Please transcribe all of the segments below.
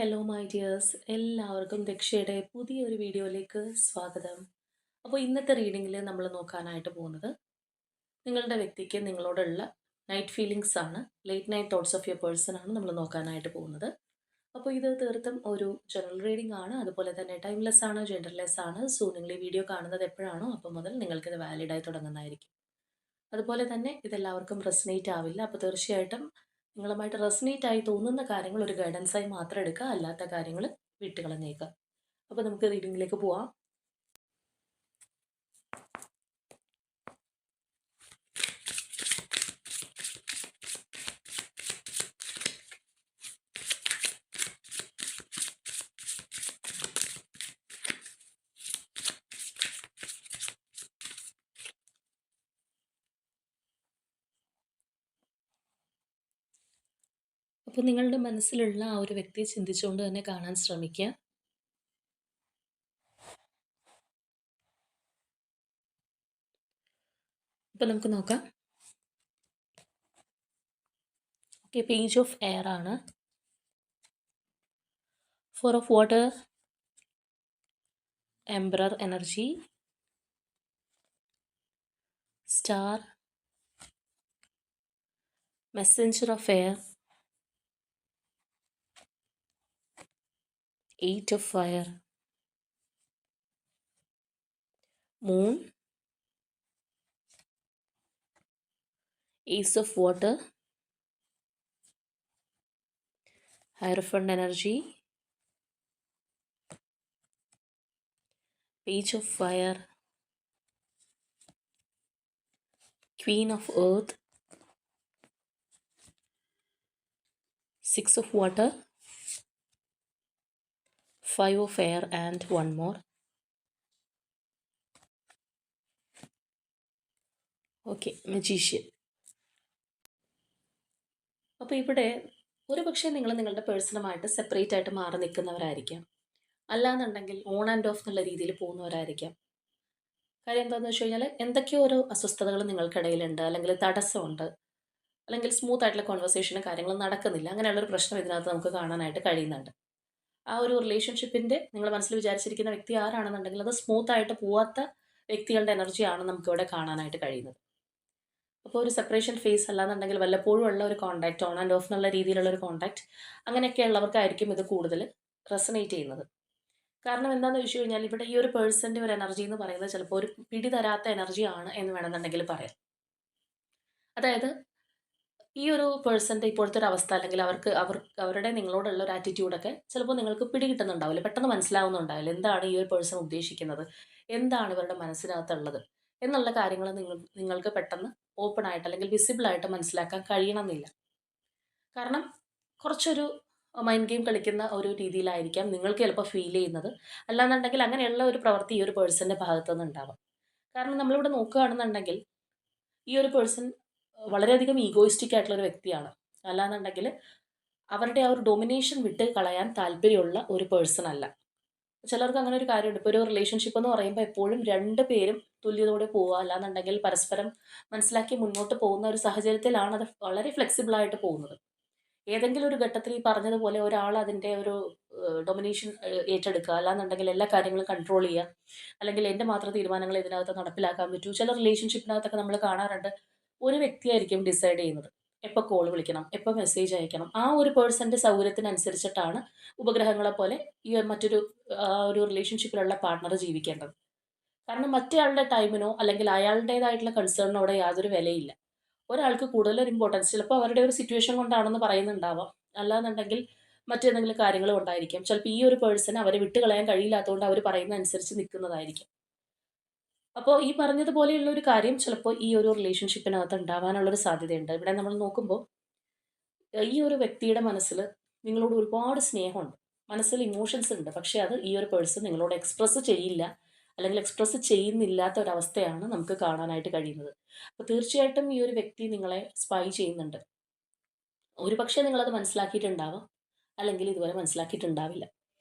Hello my dears, എല്ലാവർക്കും ദക്ഷയുടെ പുതിയൊരു വീഡിയോയിലേക്ക് സ്വാഗതം. അപ്പോൾ ഇന്നത്തെ റീഡിങ്ങിൽ നമ്മൾ നോക്കാനായിട്ട് പോകുന്നത് നിങ്ങളുടെ വ്യക്തിക്ക് നിങ്ങളോടുള്ള നൈറ്റ് ഫീലിങ്സ് ആണ്. Late night thoughts of your person ആണ് നമ്മൾ നോക്കാനായിട്ട് പോകുന്നത്. അപ്പോൾ ഇത് തീർത്തും ഒരു ജനറൽ റീഡിംഗ് ആണ്. അതുപോലെ തന്നെ ടൈംലെസ് ആണ്, ജെൻഡർലെസ് ആണ്. സോ നിങ്ങൾ ഈ വീഡിയോ കാണുന്നത് എപ്പോഴാണോ അപ്പോൾ മുതൽ നിങ്ങൾക്കിത് വാലിഡായി തുടങ്ങുന്നതായിരിക്കും. അതുപോലെ തന്നെ ഇതെല്ലാവർക്കും റെസനേറ്റ് ആവില്ല. അപ്പോൾ തീർച്ചയായിട്ടും നിങ്ങളുമായിട്ട് റെസനേറ്റ് ആയി തോന്നുന്ന കാര്യങ്ങൾ ഒരു ഗൈഡൻസായി മാത്രം എടുക്കുക, അല്ലാത്ത കാര്യങ്ങൾ വിട്ടുകളഞ്ഞേക്കുക. അപ്പോൾ നമുക്ക് റീഡിങ്ങിലേക്ക് പോവാം. അപ്പോൾ നിങ്ങളുടെ മനസ്സിലുള്ള ആ ഒരു വ്യക്തിയെ ചിന്തിച്ചുകൊണ്ട് തന്നെ കാണാൻ ശ്രമിക്കുക. അപ്പോൾ നമുക്ക് നോക്കാം. ഓക്കെ, പേജ് ഓഫ് എയർ ആണ്. 4 of water, emperor energy, star, Messenger of air, 8 of fire, moon, ace of water, hierophant energy, page of fire, queen of earth, 6 of water, 5 of air and one more. Okay, magician. അപ്പോൾ ഇവിടെ ഒരു പക്ഷേ നിങ്ങൾ നിങ്ങളുടെ പേഴ്സണുമായിട്ട് separate ആയിട്ട് മാറി നിൽക്കുന്നവരായിരിക്കാം, അല്ലാന്നുണ്ടെങ്കിൽ on and of എന്നുള്ള രീതിയിൽ പോകുന്നവരായിരിക്കാം. കാര്യം എന്താണെന്ന് വെച്ച് കഴിഞ്ഞാൽ എന്തൊക്കെയോ ഒരു അസ്വസ്ഥതകൾ നിങ്ങൾക്കിടയിലുണ്ട്, അല്ലെങ്കിൽ തടസ്സമുണ്ട്, അല്ലെങ്കിൽ സ്മൂത്ത് ആയിട്ടുള്ള കോൺവെർസേഷനും കാര്യങ്ങളും നടക്കുന്നില്ല. അങ്ങനെയുള്ളൊരു പ്രശ്നം ഇതിനകത്ത് നമുക്ക് കാണാനായിട്ട് കഴിയുന്നുണ്ട്. ആ ഒരു റിലേഷൻഷിപ്പിൻ്റെ നിങ്ങൾ മനസ്സിൽ വിചാരിച്ചിരിക്കുന്ന വ്യക്തി ആരാണെന്നുണ്ടെങ്കിൽ അത് സ്മൂത്ത് ആയിട്ട് പോവാത്ത വ്യക്തികളുടെ എനർജിയാണ് നമുക്കിവിടെ കാണാനായിട്ട് കഴിയുന്നത്. അപ്പോൾ ഒരു സെപ്പറേഷൻ ഫേസ് അല്ലാന്നുണ്ടെങ്കിൽ വല്ലപ്പോഴും ഉള്ള ഒരു കോൺടാക്റ്റ്, ഓൺ ആൻഡ് ഓഫ് എന്നുള്ള രീതിയിലുള്ള ഒരു കോൺടാക്റ്റ്, അങ്ങനെയൊക്കെ ഉള്ളവർക്കായിരിക്കും ഇത് കൂടുതൽ റെസനേറ്റ് ചെയ്യുന്നത്. കാരണം എന്താണെന്ന് വെച്ച് കഴിഞ്ഞാൽ ഇവിടെ ഈ ഒരു പേഴ്സൻ്റെ ഒരു എനർജി എന്ന് പറയുന്നത് ചിലപ്പോൾ ഒരു പിടി തരാത്ത എനർജിയാണ് എന്ന് വേണമെന്നുണ്ടെങ്കിൽ പറയാം. അതായത് ഈ ഒരു പേഴ്സൻ്റെ ഇപ്പോഴത്തെ ഒരു അവസ്ഥ, അല്ലെങ്കിൽ അവരുടെ നിങ്ങളോടുള്ള ഒരു ആറ്റിറ്റ്യൂഡൊക്കെ ചിലപ്പോൾ നിങ്ങൾക്ക് പിടികിട്ടുന്നുണ്ടാവില്ല, പെട്ടെന്ന് മനസ്സിലാവുന്നുണ്ടാവില്ല എന്താണ് ഈ ഒരു പേഴ്സൺ ഉദ്ദേശിക്കുന്നത്, എന്താണ് ഇവരുടെ മനസ്സിനകത്തുള്ളത് എന്നുള്ള കാര്യങ്ങൾ നിങ്ങൾക്ക് പെട്ടെന്ന് ഓപ്പൺ ആയിട്ട് അല്ലെങ്കിൽ വിസിബിളായിട്ട് മനസ്സിലാക്കാൻ കഴിയണമെന്നില്ല. കാരണം കുറച്ചൊരു മൈൻഡ് ഗെയിം കളിക്കുന്ന ഒരു രീതിയിലായിരിക്കാം നിങ്ങൾക്ക് ചിലപ്പോൾ ഫീൽ ചെയ്യുന്നത്. അല്ലാന്നുണ്ടെങ്കിൽ അങ്ങനെയുള്ള ഒരു പ്രവൃത്തി ഈ ഒരു പേഴ്സൻ്റെ ഭാഗത്തുനിന്ന് ഉണ്ടാവാം. കാരണം നമ്മളിവിടെ നോക്കുകയാണെന്നുണ്ടെങ്കിൽ ഈ ഒരു പേഴ്സൺ വളരെയധികം ഈഗോയിസ്റ്റിക് ആയിട്ടുള്ള ഒരു വ്യക്തിയാണ്. അല്ലാന്നുണ്ടെങ്കിൽ അവരുടെ ആ ഒരു ഡൊമിനേഷൻ വിട്ട് കളയാൻ താല്പര്യമുള്ള ഒരു പേഴ്സൺ അല്ല. ചിലർക്ക് അങ്ങനെ ഒരു കാര്യമുണ്ട്. ഇപ്പോൾ ഒരു റിലേഷൻഷിപ്പ് എന്ന് പറയുമ്പോൾ എപ്പോഴും രണ്ട് പേരും തുല്യതയോടെ പോവുക, അല്ലാന്നുണ്ടെങ്കിൽ പരസ്പരം മനസ്സിലാക്കി മുന്നോട്ട് പോകുന്ന ഒരു സാഹചര്യത്തിലാണ് അത് വളരെ ഫ്ലെക്സിബിളായിട്ട് പോകുന്നത്. ഏതെങ്കിലും ഒരു ഘട്ടത്തിൽ ഈ പറഞ്ഞതുപോലെ ഒരാൾ അതിൻ്റെ ഒരു ഡൊമിനേഷൻ ഏറ്റെടുക്കുക, അല്ലാന്നുണ്ടെങ്കിൽ എല്ലാ കാര്യങ്ങളും കൺട്രോൾ ചെയ്യുക, അല്ലെങ്കിൽ എൻ്റെ മാത്രം തീരുമാനങ്ങൾ ഇതിനകത്ത് നടപ്പിലാക്കാൻ പറ്റൂ. ചില റിലേഷൻഷിപ്പിനകത്തൊക്കെ നമ്മൾ കാണാറുണ്ട്, ഒരു വ്യക്തിയായിരിക്കും ഡിസൈഡ് ചെയ്യുന്നത് എപ്പോൾ കോൾ വിളിക്കണം, എപ്പോൾ മെസ്സേജ് അയക്കണം. ആ ഒരു പേഴ്സൻ്റെ സൗകര്യത്തിനനുസരിച്ചിട്ടാണ് ഉപഗ്രഹങ്ങളെ പോലെ ഈ മറ്റൊരു ഒരു റിലേഷൻഷിപ്പിലുള്ള പാർട്ട്ണർ ജീവിക്കേണ്ടത്. കാരണം മറ്റേയാളുടെ ടൈമിനോ അല്ലെങ്കിൽ അയാളുടേതായിട്ടുള്ള കൺസേണിനോ അവിടെ യാതൊരു വിലയില്ല. ഒരാൾക്ക് കൂടുതലൊരു ഇമ്പോർട്ടൻസ് ചിലപ്പോൾ അവരുടെ ഒരു സിറ്റുവേഷൻ കൊണ്ടാണെന്ന് പറയുന്നുണ്ടാവാം, അല്ലാന്നുണ്ടെങ്കിൽ മറ്റേതെങ്കിലും കാര്യങ്ങളും ഉണ്ടായിരിക്കാം. ചിലപ്പോൾ ഈ ഒരു പേഴ്സൺ അവരെ വിട്ട് കളയാൻ കഴിയില്ലാത്തതുകൊണ്ട് അവർ പറയുന്ന അനുസരിച്ച് നിൽക്കുന്നതായിരിക്കും. അപ്പോൾ ഈ പറഞ്ഞതുപോലെയുള്ള ഒരു കാര്യം ചിലപ്പോൾ ഈ ഒരു റിലേഷൻഷിപ്പിനകത്ത് ഉണ്ടാവാനുള്ളൊരു സാധ്യതയുണ്ട്. ഇവിടെ നമ്മൾ നോക്കുമ്പോൾ ഈ ഒരു വ്യക്തിയുടെ മനസ്സിൽ നിങ്ങളോട് ഒരുപാട് സ്നേഹമുണ്ട്, മനസ്സിൽ ഇമോഷൻസ് ഉണ്ട്. പക്ഷേ അത് ഈ ഒരു പേഴ്സൺ നിങ്ങളോട് എക്സ്പ്രസ് ചെയ്യില്ല, അല്ലെങ്കിൽ എക്സ്പ്രസ് ചെയ്യുന്നില്ലാത്ത ഒരവസ്ഥയാണ് നമുക്ക് കാണാനായിട്ട് കഴിയുന്നത്. അപ്പോൾ തീർച്ചയായിട്ടും ഈ ഒരു വ്യക്തി നിങ്ങളെ സ്പൈ ചെയ്യുന്നുണ്ട്. ഒരു പക്ഷേ നിങ്ങളത് മനസ്സിലാക്കിയിട്ടുണ്ടാവാം, അല്ലെങ്കിൽ ഇതുവരെ മനസ്സിലാക്കിയിട്ടുണ്ടാവില്ല.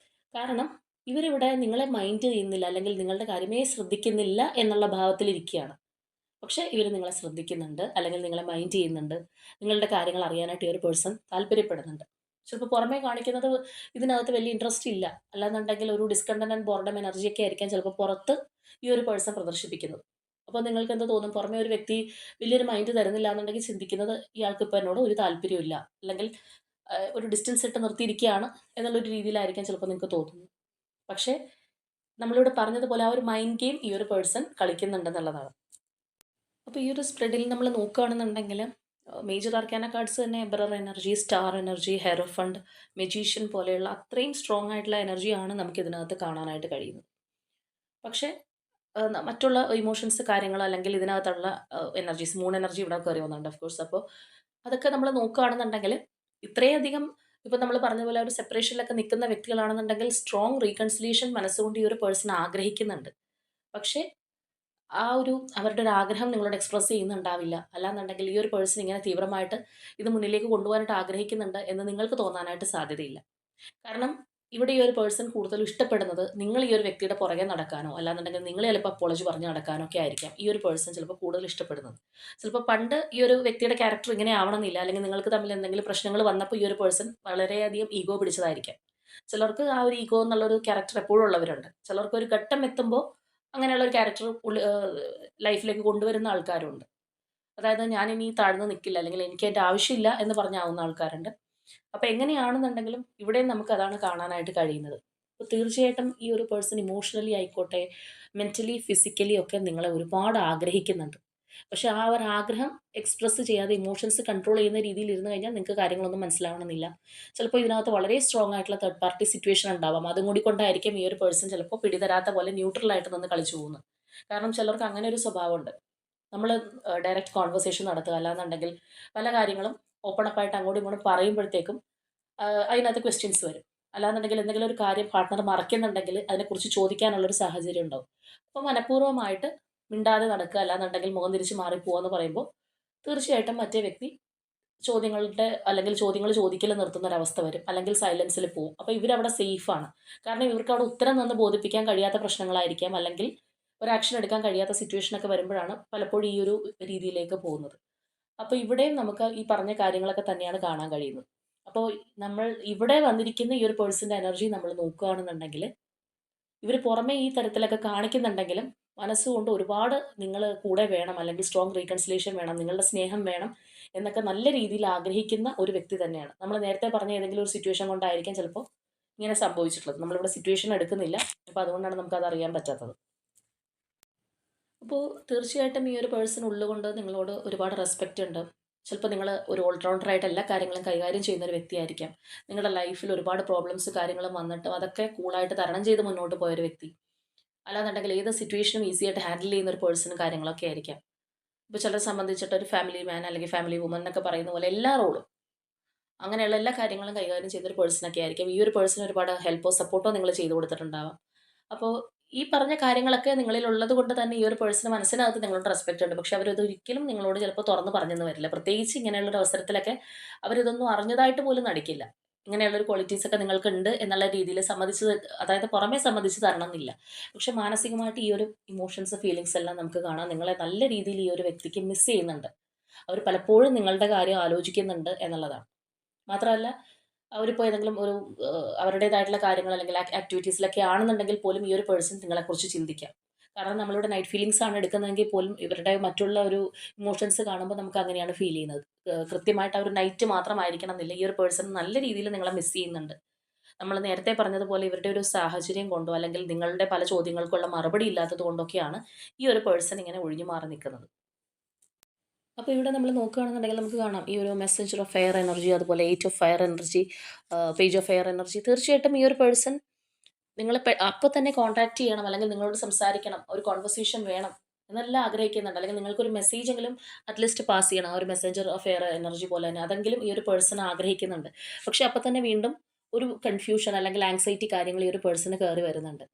കാരണം ഇവരിവിടെ നിങ്ങളെ മൈൻഡ് ചെയ്യുന്നില്ല, അല്ലെങ്കിൽ നിങ്ങളുടെ കാര്യമേ ശ്രദ്ധിക്കുന്നില്ല എന്നുള്ള ഭാവത്തിലിരിക്കുകയാണ്. പക്ഷേ ഇവർ നിങ്ങളെ ശ്രദ്ധിക്കുന്നുണ്ട്, അല്ലെങ്കിൽ നിങ്ങളെ മൈൻഡ് ചെയ്യുന്നുണ്ട്, നിങ്ങളുടെ കാര്യങ്ങൾ അറിയാനായിട്ട് ഈ ഒരു പേഴ്സൺ താല്പര്യപ്പെടുന്നുണ്ട്. ചിലപ്പോൾ പുറമേ കാണിക്കുന്നത് ഇതിനകത്ത് വലിയ ഇൻട്രസ്റ്റ് ഇല്ല. അല്ലാന്നുണ്ടെങ്കിൽ ഒരു ഡിസ്കണ്ടന്റ് ആൻഡ് ബോർഡം എനർജിയൊക്കെ ആയിരിക്കാം ചിലപ്പോൾ പുറത്ത് ഈ ഒരു പേഴ്സൺ പ്രദർശിപ്പിക്കുന്നത്. അപ്പോൾ നിങ്ങൾക്ക് എന്ത് തോന്നും? പുറമേ ഒരു വ്യക്തി വലിയൊരു മൈൻഡ് തരുന്നില്ല എന്നുണ്ടെങ്കിൽ ചിന്തിക്കുന്നത് ഇയാൾക്ക് ഇപ്പോൾ എന്നോട് ഒരു താല്പര്യമില്ല, അല്ലെങ്കിൽ ഒരു ഡിസ്റ്റൻസ് ഇട്ട് നിർത്തിയിരിക്കുകയാണ് എന്നുള്ളൊരു രീതിയിലായിരിക്കാം ചിലപ്പോൾ നിങ്ങൾക്ക് തോന്നുന്നത്. പക്ഷേ നമ്മളിവിടെ പറഞ്ഞതുപോലെ ആ ഒരു മൈൻഡ് ഗെയിം ഈ ഒരു പേഴ്സൺ കളിക്കുന്നുണ്ടെന്നുള്ളതാണ്. അപ്പോൾ ഈ ഒരു സ്പ്രെഡിൽ നമ്മൾ നോക്കുകയാണെന്നുണ്ടെങ്കിൽ മേജർ ആർക്കാന കാർഡ്സ് തന്നെ emperor energy, star energy, hierophant, magician പോലെയുള്ള അത്രയും സ്ട്രോങ് ആയിട്ടുള്ള എനർജിയാണ് നമുക്ക് ഇതിനകത്ത് കാണാനായിട്ട് കഴിയുന്നത്. പക്ഷേ മറ്റുള്ള ഇമോഷൻസ് കാര്യങ്ങൾ അല്ലെങ്കിൽ ഇതിനകത്തുള്ള എനർജീസ്, മൂൺ എനർജി ഇവിടെ കയറി വന്നുണ്ട് ഓഫ് കോഴ്സ്. അപ്പോൾ അതൊക്കെ നമ്മൾ നോക്കുകയാണെന്നുണ്ടെങ്കിൽ ഇത്രയധികം ഇപ്പം നമ്മൾ പറഞ്ഞ പോലെ ഒരു സെപ്പറേഷനിലൊക്കെ നിൽക്കുന്ന വ്യക്തികളാണെന്നുണ്ടെങ്കിൽ സ്ട്രോങ് റീകൺസിലിയേഷൻ മനസ്സുകൊണ്ട് ഈ ഒരു പേഴ്സൺ ആഗ്രഹിക്കുന്നുണ്ട്. പക്ഷേ ആ ഒരു അവരുടെ ഒരു ആഗ്രഹം നിങ്ങളോട് എക്സ്പ്രസ് ചെയ്യുന്നുണ്ടാവില്ല. അല്ലാന്നുണ്ടെങ്കിൽ ഈ ഒരു പേഴ്സൺ ഇങ്ങനെ തീവ്രമായിട്ട് ഇത് മുന്നിലേക്ക് കൊണ്ടുപോകാനായിട്ട് ആഗ്രഹിക്കുന്നുണ്ട് എന്ന് നിങ്ങൾക്ക് തോന്നാനായിട്ട് സാധ്യതയില്ല. കാരണം ഇവിടെ ഈ ഒരു പേഴ്സൺ കൂടുതലും ഇഷ്ടപ്പെടുന്നത് നിങ്ങൾ ഈ ഒരു വ്യക്തിയുടെ പുറകെ നടക്കാനോ, അല്ലാന്നുണ്ടെങ്കിൽ നിങ്ങൾ ചിലപ്പോൾ അപ്പോളജി പറഞ്ഞ് നടക്കാനോ ഒക്കെ ആയിരിക്കാം ഈ ഒരു പേഴ്സൺ ചിലപ്പോൾ കൂടുതൽ ഇഷ്ടപ്പെടുന്നത്. ചിലപ്പോൾ പണ്ട് ഈ ഒരു വ്യക്തിയുടെ ക്യാരക്ടർ ഇങ്ങനെ ആവണമെന്നില്ല, അല്ലെങ്കിൽ നിങ്ങൾക്ക് തമ്മിൽ എന്തെങ്കിലും പ്രശ്നങ്ങൾ വന്നപ്പോൾ ഈ ഒരു പേഴ്സൺ വളരെയധികം ഈഗോ പിടിച്ചതായിരിക്കാം. ചിലർക്ക് ആ ഒരു ഈഗോ എന്നുള്ളൊരു ക്യാരക്ടർ എപ്പോഴും ഉള്ളവരുണ്ട്. ചിലർക്ക് ഒരു ഘട്ടം എത്തുമ്പോൾ അങ്ങനെയുള്ള ഒരു ക്യാരക്ടർ ലൈഫിലേക്ക് കൊണ്ടുവരുന്ന ആൾക്കാരുണ്ട്. അതായത് ഞാനിനി താഴ്ന്ന് നിൽക്കില്ല, അല്ലെങ്കിൽ എനിക്ക് എൻ്റെ ആവശ്യമില്ല എന്ന് പറഞ്ഞാവുന്ന ആൾക്കാരുണ്ട്. അപ്പോൾ എങ്ങനെയാണെന്നുണ്ടെങ്കിലും ഇവിടെയും നമുക്ക് അതാണ് കാണാനായിട്ട് കഴിയുന്നത്. അപ്പോൾ തീർച്ചയായിട്ടും ഈ ഒരു പേഴ്സൺ ഇമോഷണലി ആയിക്കോട്ടെ, മെൻ്റലി ഫിസിക്കലി ഒക്കെ നിങ്ങളെ ഒരുപാട് ആഗ്രഹിക്കുന്നുണ്ട്. പക്ഷേ ആ ഒരു ആഗ്രഹം എക്സ്പ്രസ് ചെയ്യാതെ ഇമോഷൻസ് കൺട്രോൾ ചെയ്യുന്ന രീതിയിൽ ഇരുന്ന് കഴിഞ്ഞാൽ നിങ്ങൾക്ക് കാര്യങ്ങളൊന്നും മനസ്സിലാവണമെന്നില്ല. ചിലപ്പോൾ ഇതിനകത്ത് വളരെ സ്ട്രോങ് ആയിട്ടുള്ള തേർഡ് പാർട്ടി സിറ്റുവേഷൻ ഉണ്ടാവാം. അതും കൂടി കൊണ്ടായിരിക്കും ഈ ഒരു പേഴ്സൺ ചിലപ്പോൾ പിടിതരാത്ത പോലെ ന്യൂട്രലായിട്ട് നിന്ന് കളിച്ചു പോകുന്നത്. കാരണം ചിലർക്ക് അങ്ങനെ ഒരു സ്വഭാവമുണ്ട്. നമ്മൾ ഡയറക്റ്റ് കോൺവെർസേഷൻ നടത്തുക, അല്ലാന്നുണ്ടെങ്കിൽ പല കാര്യങ്ങളും ഓപ്പൺ അപ്പ് ആയിട്ട് അങ്ങോട്ടും ഇങ്ങോട്ടും പറയുമ്പോഴത്തേക്കും അതിനകത്ത് ക്വസ്റ്റ്യൻസ് വരും. അല്ലാന്നുണ്ടെങ്കിൽ എന്തെങ്കിലും ഒരു കാര്യം പാർട്ട്ണർ മറക്കുന്നുണ്ടെങ്കിൽ അതിനെക്കുറിച്ച് ചോദിക്കാനുള്ളൊരു സാഹചര്യം ഉണ്ടാവും. അപ്പോൾ മനഃപൂർവ്വമായിട്ട് മിണ്ടാതെ നടക്കുക, അല്ലാന്നുണ്ടെങ്കിൽ മുഖം തിരിച്ച് മാറിപ്പോവുക എന്ന് പറയുമ്പോൾ തീർച്ചയായിട്ടും മറ്റേ വ്യക്തി ചോദ്യങ്ങളുടെ അല്ലെങ്കിൽ ചോദ്യങ്ങൾ ചോദിക്കൽ നിർത്തുന്ന ഒരവസ്ഥ വരും, അല്ലെങ്കിൽ സൈലൻസിൽ പോവും. അപ്പോൾ ഇവരവിടെ സേഫാണ്. കാരണം ഇവർക്ക് അവിടെ ഉത്തരം നിന്ന് ബോധിപ്പിക്കാൻ കഴിയാത്ത പ്രശ്നങ്ങളായിരിക്കാം, അല്ലെങ്കിൽ ഒരു ആക്ഷൻ എടുക്കാൻ കഴിയാത്ത സിറ്റുവേഷനൊക്കെ വരുമ്പോഴാണ് പലപ്പോഴും ഈ ഒരു രീതിയിലേക്ക് പോകുന്നത്. അപ്പോൾ ഇവിടെയും നമുക്ക് ഈ പറഞ്ഞ കാര്യങ്ങളൊക്കെ തന്നെയാണ് കാണാൻ കഴിയുന്നത്. അപ്പോൾ നമ്മൾ ഇവിടെ വന്നിരിക്കുന്ന ഈ ഒരു പേഴ്സൻ്റെ എനർജി നമ്മൾ നോക്കുകയാണെന്നുണ്ടെങ്കിൽ ഇവർ പുറമേ ഈ തരത്തിലൊക്കെ കാണിക്കുന്നുണ്ടെങ്കിലും മനസ്സുകൊണ്ട് ഒരുപാട് നിങ്ങൾ കൂടെ വേണം, അല്ലെങ്കിൽ സ്ട്രോങ് റീകൺസിലേഷൻ വേണം, നിങ്ങളുടെ സ്നേഹം വേണം എന്നൊക്കെ നല്ല രീതിയിൽ ആഗ്രഹിക്കുന്ന ഒരു വ്യക്തി തന്നെയാണ്. നമ്മൾ നേരത്തെ പറഞ്ഞ ഏതെങ്കിലും ഒരു സിറ്റുവേഷൻ കൊണ്ടായിരിക്കാം ചിലപ്പോൾ ഇങ്ങനെ സംഭവിച്ചിട്ടുള്ളത്. നമ്മളിവിടെ സിറ്റുവേഷൻ എടുക്കുന്നില്ല, അപ്പോൾ അതുകൊണ്ടാണ് നമുക്കത് അറിയാൻ പറ്റാത്തത്. അപ്പോൾ തീർച്ചയായിട്ടും ഈ ഒരു പേഴ്സൺ ഉള്ളുകൊണ്ട് നിങ്ങളോട് ഒരുപാട് റെസ്പെക്റ്റ് ഉണ്ട്. ചിലപ്പോൾ നിങ്ങൾ ഒരു ഓൾറൗണ്ടറായിട്ട് എല്ലാ കാര്യങ്ങളും കൈകാര്യം ചെയ്യുന്ന ഒരു വ്യക്തിയായിരിക്കാം. നിങ്ങളുടെ ലൈഫിൽ ഒരുപാട് പ്രോബ്ലംസ് കാര്യങ്ങളും വന്നിട്ടും അതൊക്കെ കൂളായിട്ട് തരണം ചെയ്ത് മുന്നോട്ട് പോയൊരു വ്യക്തി. അല്ലാന്നുണ്ടെങ്കിൽ ഏത് സിറ്റുവേഷനും ഈസി ആയിട്ട് ഹാൻഡിൽ ചെയ്യുന്ന ഒരു പേഴ്സണും കാര്യങ്ങളൊക്കെ ആയിരിക്കാം. ഇപ്പോൾ ചിലരെ സംബന്ധിച്ചിട്ട് ഒരു ഫാമിലി മാൻ അല്ലെങ്കിൽ ഫാമിലി വുമൻ എന്നൊക്കെ പറയുന്ന പോലെ എല്ലാ റോളും അങ്ങനെയുള്ള എല്ലാ കാര്യങ്ങളും കൈകാര്യം ചെയ്തൊരു പേഴ്സണൊക്കെ ആയിരിക്കും. ഈ ഒരു പേഴ്സൺ ഒരുപാട് ഹെൽപ്പോ സപ്പോർട്ടോ നിങ്ങൾ ചെയ്തു കൊടുത്തിട്ടുണ്ടാവാം. അപ്പോൾ ഈ പറഞ്ഞ കാര്യങ്ങളൊക്കെ നിങ്ങളിൽ ഉള്ളത് കൊണ്ട് തന്നെ ഈ ഒരു പേഴ്സണ് മനസ്സിനകത്ത് നിങ്ങളോട് റെസ്പെക്റ്റ് ഉണ്ട്. പക്ഷെ അവരതൊരിക്കലും നിങ്ങളോട് ചിലപ്പോൾ തുറന്ന് പറഞ്ഞെന്ന് വരില്ല. പ്രത്യേകിച്ച് ഇങ്ങനെയുള്ളൊരു അവസരത്തിലൊക്കെ അവരിതൊന്നും അറിഞ്ഞതായിട്ട് പോലും നടിക്കില്ല. ഇങ്ങനെയുള്ളൊരു ക്വാളിറ്റീസൊക്കെ നിങ്ങൾക്കുണ്ട് എന്നുള്ള രീതിയിൽ സമ്മതിച്ച്, അതായത് പുറമേ സമ്മതിച്ച് തരണം എന്നില്ല. പക്ഷെ മാനസികമായിട്ട് ഈ ഒരു ഇമോഷൻസ്, ഫീലിങ്സ് എല്ലാം നമുക്ക് കാണാം. നിങ്ങളെ നല്ല രീതിയിൽ ഈ ഒരു വ്യക്തിക്ക് മിസ് ചെയ്യുന്നുണ്ട്. അവർ പലപ്പോഴും നിങ്ങളുടെ കാര്യം ആലോചിക്കുന്നുണ്ട് എന്നുള്ളതാണ്. മാത്രമല്ല അവരിപ്പോൾ ഏതെങ്കിലും ഒരു അവരുടേതായിട്ടുള്ള കാര്യങ്ങൾ അല്ലെങ്കിൽ ആക്ടിവിറ്റീസിലൊക്കെ ആണെന്നുണ്ടെങ്കിൽ പോലും ഈ ഒരു പേഴ്സൺ നിങ്ങളെക്കുറിച്ച് ചിന്തിക്കാം. കാരണം നമ്മളിവിടെ നൈറ്റ് ഫീലിങ്സ് ആണ് എടുക്കുന്നതെങ്കിൽ പോലും ഇവരുടെ മറ്റുള്ള ഒരു ഇമോഷൻസ് കാണുമ്പോൾ നമുക്ക് അങ്ങനെയാണ് ഫീൽ ചെയ്യുന്നത്. കൃത്യമായിട്ട് ആ ഒരു നൈറ്റ് മാത്രമായിരിക്കണം എന്നില്ല. ഈ ഒരു പേഴ്സൺ നല്ല രീതിയിൽ നിങ്ങളെ മിസ് ചെയ്യുന്നുണ്ട്. നമ്മൾ നേരത്തെ പറഞ്ഞതുപോലെ ഇവരുടെ ഒരു സാഹചര്യം കൊണ്ടോ അല്ലെങ്കിൽ നിങ്ങളുടെ പല ചോദ്യങ്ങൾക്കുള്ള മറുപടി ഇല്ലാത്തത് കൊണ്ടൊക്കെയാണ് ഈ ഒരു പേഴ്സൺ ഇങ്ങനെ ഒഴിഞ്ഞു മാറി നിൽക്കുന്നത്. അപ്പോൾ ഇവിടെ നമ്മൾ നോക്കുകയാണെന്നുണ്ടെങ്കിൽ നമുക്ക് കാണാം ഈ ഒരു മെസ്സഞ്ചർ ഓഫ് ഫെയർ എനർജി, അതുപോലെ 8 of fire energy, page of fair energy. തീർച്ചയായിട്ടും ഈ ഒരു പേഴ്സൺ നിങ്ങളെ അപ്പോൾ തന്നെ കോൺടാക്ട് ചെയ്യണം, അല്ലെങ്കിൽ നിങ്ങളോട് സംസാരിക്കണം, ഒരു കോൺവെർസേഷൻ വേണം എന്നെല്ലാം ആഗ്രഹിക്കുന്നുണ്ട്. അല്ലെങ്കിൽ നിങ്ങൾക്കൊരു മെസ്സേജ് എങ്കിലും അറ്റ്ലീസ്റ്റ് പാസ് ചെയ്യണം. ആ ഒരു മെസ്സഞ്ചർ ഓഫ് എയർ എനർജി പോലെ തന്നെ അതെങ്കിലും ഈ ഒരു പേഴ്സൺ ആഗ്രഹിക്കുന്നുണ്ട്. പക്ഷെ അപ്പോൾ തന്നെ വീണ്ടും ഒരു കൺഫ്യൂഷൻ അല്ലെങ്കിൽ ആങ്സൈറ്റി കാര്യങ്ങൾ ഈ ഒരു പേഴ്സണ് കയറി വരുന്നുണ്ട്.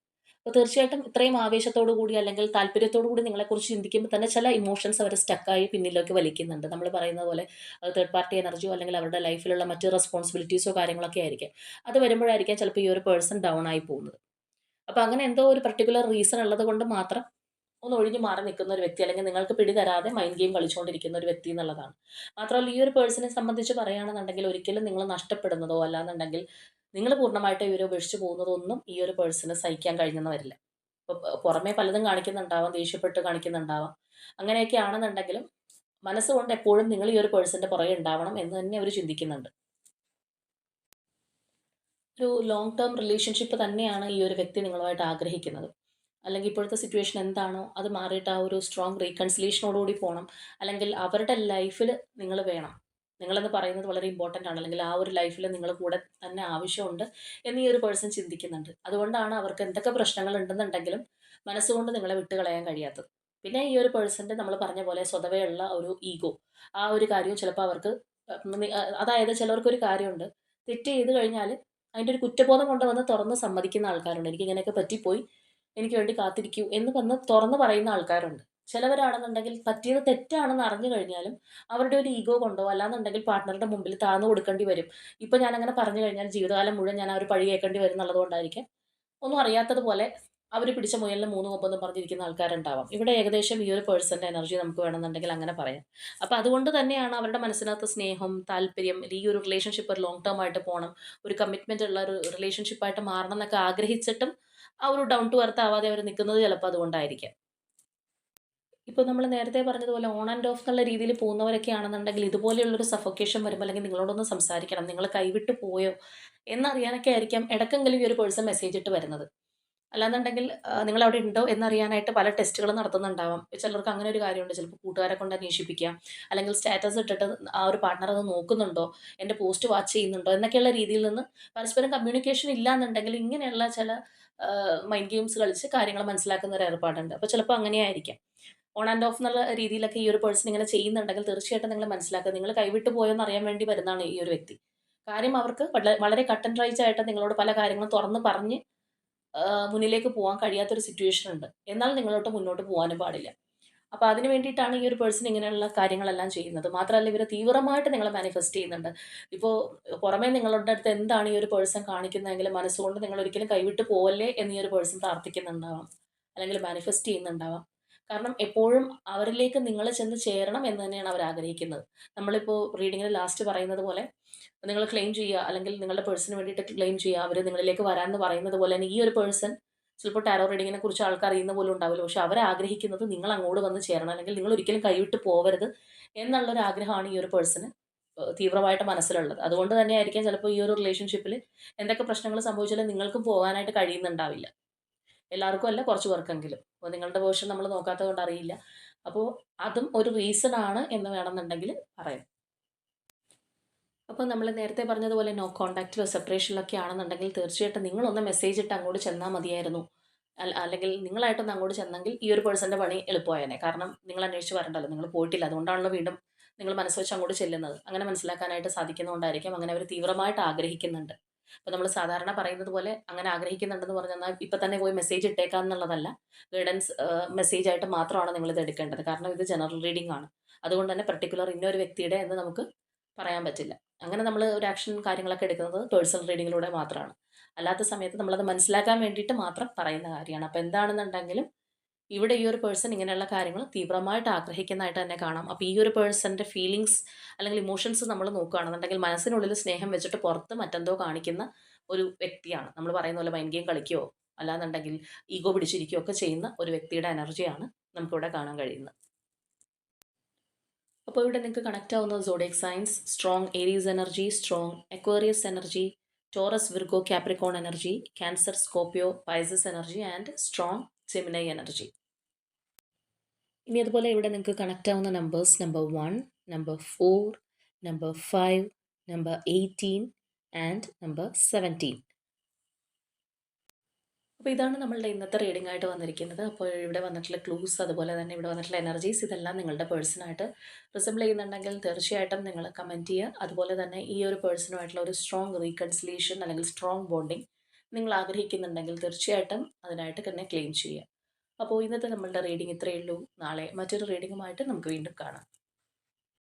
അപ്പോൾ തീർച്ചയായിട്ടും ഇത്രയും ആവേശത്തോടു കൂടി അല്ലെങ്കിൽ താല്പര്യത്തോടു കൂടി നിങ്ങളെക്കുറിച്ച് ചിന്തിക്കുമ്പോൾ തന്നെ ചില ഇമോഷൻസ് അവർ സ്റ്റക്കായി പിന്നിലേക്ക് വലിക്കുന്നുണ്ട്. നമ്മൾ പറയുന്ന പോലെ അത് തേർഡ് പാർട്ടി എനർജിയോ അല്ലെങ്കിൽ അവരുടെ ലൈഫിലുള്ള മറ്റ് റെസ്പോൺസിബിലിറ്റീസോ കാര്യങ്ങളൊക്കെ ആയിരിക്കാം. അത് വരുമ്പോഴായിരിക്കാം ചിലപ്പോൾ ഈ ഒരു പേഴ്സൺ ഡൗൺ ആയി പോകുന്നത്. അപ്പോൾ അങ്ങനെ എന്തോ ഒരു പർട്ടിക്കുലർ റീസൺ ഉള്ളത് കൊണ്ട് മാത്രം ഒന്ന് ഒഴിഞ്ഞു മാറി നിൽക്കുന്ന ഒരു വ്യക്തി, അല്ലെങ്കിൽ നിങ്ങൾക്ക് പിടി തരാതെ മൈൻഡ് ഗെയിം കളിച്ചുകൊണ്ടിരിക്കുന്ന ഒരു വ്യക്തി എന്നുള്ളതാണ്. മാത്രമല്ല ഈ ഒരു പേഴ്സണെ സംബന്ധിച്ച് പറയുകയാണെന്നുണ്ടെങ്കിൽ ഒരിക്കലും നിങ്ങൾ നഷ്ടപ്പെടുന്നതോ അല്ലാന്നുണ്ടെങ്കിൽ നിങ്ങൾ പൂർണ്ണമായിട്ട് ഇവരെ ഉപേക്ഷിച്ച് പോകുന്നതോ ഒന്നും ഈ ഒരു പേഴ്സണ് സഹിക്കാൻ കഴിഞ്ഞെന്ന് വരില്ല. ഇപ്പൊ പുറമേ പലതും കാണിക്കുന്നുണ്ടാവാം, ദേഷ്യപ്പെട്ട് കാണിക്കുന്നുണ്ടാവാം. അങ്ങനെയൊക്കെ ആണെന്നുണ്ടെങ്കിലും മനസ്സുകൊണ്ട് എപ്പോഴും നിങ്ങൾ ഈ ഒരു പേഴ്സന്റെ പുറകെ ഉണ്ടാവണം എന്ന് തന്നെ അവർ ചിന്തിക്കുന്നുണ്ട്. ഒരു ലോങ് ടേം റിലേഷൻഷിപ്പ് തന്നെയാണ് ഈ ഒരു വ്യക്തി നിങ്ങളുമായിട്ട് ആഗ്രഹിക്കുന്നത്. അല്ലെങ്കിൽ ഇപ്പോഴത്തെ സിറ്റുവേഷൻ എന്താണോ അത് മാറിയിട്ട് ആ ഒരു സ്ട്രോങ് റീകൺസിലിയേഷനോടുകൂടി പോകണം. അല്ലെങ്കിൽ അവരുടെ ലൈഫിൽ നിങ്ങൾ വേണം. നിങ്ങളെന്ന് പറയുന്നത് വളരെ ഇമ്പോർട്ടൻ്റ് ആണ്. അല്ലെങ്കിൽ ആ ഒരു ലൈഫിൽ നിങ്ങൾ കൂടെ തന്നെ ആവശ്യമുണ്ട് എന്ന് ഈ ഒരു പേഴ്സൺ ചിന്തിക്കുന്നുണ്ട്. അതുകൊണ്ടാണ് അവർക്ക് എന്തൊക്കെ പ്രശ്നങ്ങൾ ഉണ്ടെന്നുണ്ടെങ്കിലും മനസ്സുകൊണ്ട് നിങ്ങളെ വിട്ട് കളയാൻ കഴിയാത്തത്. പിന്നെ ഈ ഒരു പേഴ്സൻ്റെ നമ്മൾ പറഞ്ഞ പോലെ സ്വതവേ ഉള്ള ഒരു ഈഗോ, ആ ഒരു കാര്യവും ചിലപ്പോൾ അവർക്ക് അതായത് ചിലവർക്കൊരു കാര്യമുണ്ട്, തെറ്റ് ചെയ്ത് കഴിഞ്ഞാൽ അതിൻ്റെ ഒരു കുറ്റബോധം കൊണ്ട് വന്ന് തുറന്ന് സമ്മതിക്കുന്ന ആൾക്കാരുണ്ട്. എനിക്ക് ഇങ്ങനെയൊക്കെ പറ്റിപ്പോയി, എനിക്ക് വേണ്ടി കാത്തിരിക്കൂ എന്ന് വന്ന് തുറന്ന് പറയുന്ന ആൾക്കാരുണ്ട്. ചിലവരാണെന്നുണ്ടെങ്കിൽ പറ്റിയത് തെറ്റാണെന്ന് അറിഞ്ഞു കഴിഞ്ഞാലും അവരുടെ ഒരു ഈഗോ കൊണ്ടോ അല്ലാന്നുണ്ടെങ്കിൽ പാർട്ട്ണറുടെ മുമ്പിൽ താഴ്ന്നു കൊടുക്കേണ്ടി വരും. ഇപ്പൊ ഞാൻ അങ്ങനെ പറഞ്ഞു കഴിഞ്ഞാൽ ജീവിതകാലം മുഴുവൻ ഞാൻ ആ ഒരു പഴി കേൾക്കേണ്ടി വരും എന്നുള്ളത് കൊണ്ടായിരിക്കും ഒന്നും അറിയാത്തതുപോലെ അവർ പിടിച്ച മുയലിന് മൂന്ന് കൊമ്പെന്നും പറഞ്ഞിരിക്കുന്ന ആൾക്കാരുണ്ടാവാം. ഇവിടെ ഏകദേശം ഈ ഒരു പേഴ്സന്റെ എനർജി നമുക്ക് വേണമെന്നുണ്ടെങ്കിൽ അങ്ങനെ പറയാം. അപ്പൊ അതുകൊണ്ട് തന്നെയാണ് അവരുടെ മനസ്സിനകത്ത് സ്നേഹം, താല്പര്യം, ഈ ഒരു റിലേഷൻഷിപ്പ് ഒരു ലോങ് ടേം ആയിട്ട് പോകണം, ഒരു കമ്മിറ്റ്മെന്റ് ഉള്ള ഒരു റിലേഷൻഷിപ്പായിട്ട് മാറണം എന്നൊക്കെ ആഗ്രഹിച്ചിട്ടും ആ ഒരു ഡൗൺ ടു എർത്ത് ആവാതെ അവർ നിൽക്കുന്നത് ചിലപ്പോൾ അതുകൊണ്ടായിരിക്കാം. ഇപ്പോൾ നമ്മൾ നേരത്തെ പറഞ്ഞതുപോലെ ഓൺ ആൻഡ് ഓഫ് എന്നുള്ള രീതിയിൽ പോകുന്നവരൊക്കെ ആണെന്നുണ്ടെങ്കിൽ ഇതുപോലെയുള്ളൊരു സഫോക്കേഷൻ വരുമ്പോൾ അല്ലെങ്കിൽ നിങ്ങളോടൊന്ന് സംസാരിക്കണം, നിങ്ങൾ കൈവിട്ട് പോയോ എന്നറിയാനൊക്കെ ആയിരിക്കാം ഇടയ്ക്കെങ്കിലും ഈ ഒരു പേഴ്സൺ മെസ്സേജ് ഇട്ട് വരുന്നത്. അല്ലാന്നുണ്ടെങ്കിൽ നിങ്ങളവിടെ ഉണ്ടോ എന്നറിയാനായിട്ട് പല ടെസ്റ്റുകളും നടത്തുന്നുണ്ടാവാം. ചിലർക്ക് അങ്ങനെ ഒരു കാര്യമുണ്ട്. ചിലപ്പോൾ കൂട്ടുകാരെ കൊണ്ട് അന്വേഷിപ്പിക്കാം. അല്ലെങ്കിൽ സ്റ്റാറ്റസ് ഇട്ടിട്ട് ആ ഒരു പാർട്ണർ അത് നോക്കുന്നുണ്ടോ, എൻ്റെ പോസ്റ്റ് വാച്ച് ചെയ്യുന്നുണ്ടോ എന്നൊക്കെയുള്ള രീതിയിൽ നിന്ന് പരസ്പരം കമ്മ്യൂണിക്കേഷൻ ഇല്ലാന്നുണ്ടെങ്കിൽ ഇങ്ങനെയുള്ള ചില മൈൻഡ് ഗെയിംസ് കളിച്ച് കാര്യങ്ങൾ മനസ്സിലാക്കുന്ന ഒരു ഏർപ്പാടുണ്ട്. അപ്പോൾ ചിലപ്പോൾ അങ്ങനെയായിരിക്കാം. ഓൺ ആൻഡ് ഓഫ് എന്നുള്ള രീതിയിലൊക്കെ ഈ ഒരു പേഴ്സൺ ഇങ്ങനെ ചെയ്യുന്നുണ്ടെങ്കിൽ തീർച്ചയായിട്ടും നിങ്ങൾ മനസ്സിലാക്കുക. നിങ്ങൾ കൈവിട്ട് പോയോ എന്ന് അറിയാൻ വേണ്ടി വരുന്നതാണ് ഈ ഒരു വ്യക്തി. കാര്യം അവർക്ക് വളരെ കട്ട് ആൻഡ് റൈറ്റ് ആയിട്ട് നിങ്ങളോട് പല കാര്യങ്ങളും തുറന്ന് പറഞ്ഞ് മുന്നിലേക്ക് പോകാൻ കഴിയാത്തൊരു സിറ്റുവേഷൻ ഉണ്ട്. എന്നാൽ നിങ്ങളോട്ട് മുന്നോട്ട് പോകാനും പാടില്ല. അപ്പോൾ അതിന് വേണ്ടിയിട്ടാണ് ഈ ഒരു പേഴ്സൺ ഇങ്ങനെയുള്ള കാര്യങ്ങളെല്ലാം ചെയ്യുന്നത്. മാത്രമല്ല ഇവർ തീവ്രമായിട്ട് നിങ്ങളെ മാനിഫെസ്റ്റ് ചെയ്യുന്നുണ്ട്. ഇപ്പോൾ പുറമേ നിങ്ങളുടെ അടുത്ത് എന്താണ് ഈ ഒരു പേഴ്സൺ കാണിക്കുന്നതെങ്കിൽ മനസ്സുകൊണ്ട് നിങ്ങൾ ഒരിക്കലും കൈവിട്ട് പോവല്ലേ എന്ന് ഈ ഒരു പേഴ്സൺ പ്രാർത്ഥിക്കുന്നുണ്ടാവാം. അല്ലെങ്കിൽ മാനിഫെസ്റ്റ് ചെയ്യുന്നുണ്ടാവാം. കാരണം എപ്പോഴും അവരിലേക്ക് നിങ്ങൾ ചെന്ന് ചേരണം എന്ന് തന്നെയാണ് അവർ ആഗ്രഹിക്കുന്നത്. നമ്മളിപ്പോൾ റീഡിങ്ങിൽ ലാസ്റ്റ് പറയുന്നത് പോലെ നിങ്ങൾ ക്ലെയിം ചെയ്യുക, അല്ലെങ്കിൽ നിങ്ങളുടെ പേഴ്സണിന് വേണ്ടിയിട്ട് ക്ലെയിം ചെയ്യുക, അവർ നിങ്ങളിലേക്ക് വരാമെന്ന് പറയുന്നത് പോലെ തന്നെ ഈ ഒരു പേഴ്സൺ ചിലപ്പോൾ ടാരോ റീഡിങ്ങിനെ കുറിച്ച് ആൾക്ക് അറിയുന്ന പോലും ഉണ്ടാവില്ല. പക്ഷെ അവർ ആഗ്രഹിക്കുന്നത് നിങ്ങൾ അങ്ങോട്ട് വന്ന് ചേരണം, അല്ലെങ്കിൽ നിങ്ങൾ ഒരിക്കലും കൈവിട്ട് പോകരുത് എന്നുള്ളൊരു ആഗ്രഹമാണ് ഈ ഒരു പേഴ്സണ് തീവ്രമായിട്ട് മനസ്സിലുള്ളത്. അതുകൊണ്ട് തന്നെയായിരിക്കാം ചിലപ്പോൾ ഈ ഒരു റിലേഷൻഷിപ്പിൽ എന്തൊക്കെ പ്രശ്നങ്ങൾ സംഭവിച്ചാലും നിങ്ങൾക്കും പോകാനായിട്ട് കഴിയുന്നുണ്ടാവില്ല. എല്ലാവർക്കും അല്ല, കുറച്ച് പേർക്കെങ്കിലും. അപ്പോൾ നിങ്ങളുടെ വേർഷൻ നമ്മൾ നോക്കാത്തത് കൊണ്ട് അറിയില്ല. അപ്പോൾ അതും ഒരു റീസൺ ആണ് എന്ന് വേണമെന്നുണ്ടെങ്കിൽ പറയാം. അപ്പോൾ നമ്മൾ നേരത്തെ പറഞ്ഞതുപോലെ നോ കോൺടാക്റ്റിലോ സെപ്പറേഷനിലൊക്കെ ആണെന്നുണ്ടെങ്കിൽ തീർച്ചയായിട്ടും നിങ്ങളൊന്ന് മെസ്സേജ് ഇട്ട് അങ്ങോട്ട് ചെന്നാൽ മതിയായിരുന്നു. അല്ലെങ്കിൽ നിങ്ങളായിട്ടൊന്ന് അങ്ങോട്ട് ചെന്നെങ്കിൽ ഈ ഒരു പേഴ്സൻ്റെ പണി എളുപ്പമായേനെ. കാരണം നിങ്ങൾ അന്വേഷിച്ച് വരണ്ടല്ലോ, നിങ്ങൾ പോയിട്ടില്ല. അതുകൊണ്ടാണല്ലോ വീണ്ടും നിങ്ങൾ മനസ്സ് വെച്ച് അങ്ങോട്ട് ചെല്ലുന്നത്. അങ്ങനെ മനസ്സിലാക്കാനായിട്ട് സാധിക്കുന്നതുകൊണ്ടായിരിക്കും അങ്ങനെ അവർ തീവ്രമായിട്ട് ആഗ്രഹിക്കുന്നുണ്ട്. അപ്പോൾ നമ്മൾ സാധാരണ പറയുന്നത് പോലെ അങ്ങനെ ആഗ്രഹിക്കുന്നുണ്ടെന്ന് പറഞ്ഞാൽ ഇപ്പം തന്നെ പോയി മെസ്സേജ് ഇട്ടേക്കാം എന്നുള്ളതല്ല. ഗൈഡൻസ് മെസ്സേജ് ആയിട്ട് മാത്രമാണ് നിങ്ങളിത് എടുക്കേണ്ടത്. കാരണം ഇത് ജനറൽ റീഡിംഗ് ആണ്. അതുകൊണ്ട് തന്നെ പർട്ടിക്കുലർ ഇന്നൊരു വ്യക്തിയുടെ എന്ന് നമുക്ക് പറയാൻ പറ്റില്ല. അങ്ങനെ നമ്മൾ ഒരു ആക്ഷൻ കാര്യങ്ങളൊക്കെ എടുക്കുന്നത് പേഴ്സണൽ റീഡിങ്ങിലൂടെ മാത്രമാണ്. അല്ലാത്ത സമയത്ത് നമ്മളത് മനസ്സിലാക്കാൻ വേണ്ടിയിട്ട് മാത്രം പറയുന്ന കാര്യമാണ്. അപ്പോൾ എന്താണെന്നുണ്ടെങ്കിലും ഇവിടെ ഈ ഒരു പേഴ്സൺ ഇങ്ങനെയുള്ള കാര്യങ്ങൾ തീവ്രമായിട്ട് ആഗ്രഹിക്കുന്നതായിട്ട് തന്നെ കാണാം. അപ്പോൾ ഈ ഒരു പേഴ്സൻ്റെ ഫീലിങ്സ് അല്ലെങ്കിൽ ഇമോഷൻസ് നമ്മൾ നോക്കുകയാണെന്നുണ്ടെങ്കിൽ മനസ്സിനുള്ളിൽ സ്നേഹം വെച്ചിട്ട് പുറത്ത് മറ്റെന്തോ കാണിക്കുന്ന ഒരു വ്യക്തിയാണ്. നമ്മൾ പറയുന്ന പോലെ മൈൻഡ് ഗെയിം കളിക്കുകയോ അല്ലാന്നുണ്ടെങ്കിൽ ഈഗോ പിടിച്ചിരിക്കുകയോ ഒക്കെ ചെയ്യുന്ന ഒരു വ്യക്തിയുടെ എനർജിയാണ് നമുക്കിവിടെ കാണാൻ കഴിയുന്നത്. അപ്പോൾ ഇവിടെ നിങ്ങൾക്ക് കണക്റ്റ് ആവുന്ന zodiac science strong Aries energy, strong Aquarius energy, Taurus Virgo Capricorn energy, Cancer Scorpio Pisces energy and strong Gemini energy. ഇനി അതുപോലെ ഇവിടെ നിങ്ങൾക്ക് കണക്റ്റ് ആവുന്ന numbers number 1, number 4, number 5, number 18 and number 17. അപ്പോൾ ഇതാണ് നമ്മളുടെ ഇന്നത്തെ റീഡിംഗ് ആയിട്ട് വന്നിരിക്കുന്നത്. അപ്പോൾ ഇവിടെ വന്നിട്ടുള്ള ക്ലൂസ്, അതുപോലെ തന്നെ ഇവിടെ വന്നിട്ടുള്ള എനർജീസ്, ഇതെല്ലാം നിങ്ങളുടെ പേഴ്സണായിട്ട് റിസംബിൾ ചെയ്യുന്നുണ്ടെങ്കിൽ തീർച്ചയായിട്ടും നിങ്ങൾ കമൻറ്റ് ചെയ്യുക. അതുപോലെ തന്നെ ഈ ഒരു പേഴ്സണുമായിട്ടുള്ള ഒരു സ്ട്രോങ് റീകൺസിലിയേഷൻ അല്ലെങ്കിൽ സ്ട്രോങ് ബോണ്ടിങ് നിങ്ങൾ ആഗ്രഹിക്കുന്നുണ്ടെങ്കിൽ തീർച്ചയായിട്ടും അതിനായിട്ട് തന്നെ ക്ലെയിം ചെയ്യുക. അപ്പോൾ ഇന്നത്തെ നമ്മളുടെ റീഡിംഗ് ഇത്രയേ ഉള്ളൂ. നാളെ മറ്റൊരു റീഡിങ്ങുമായിട്ട് നമുക്ക് വീണ്ടും കാണാം.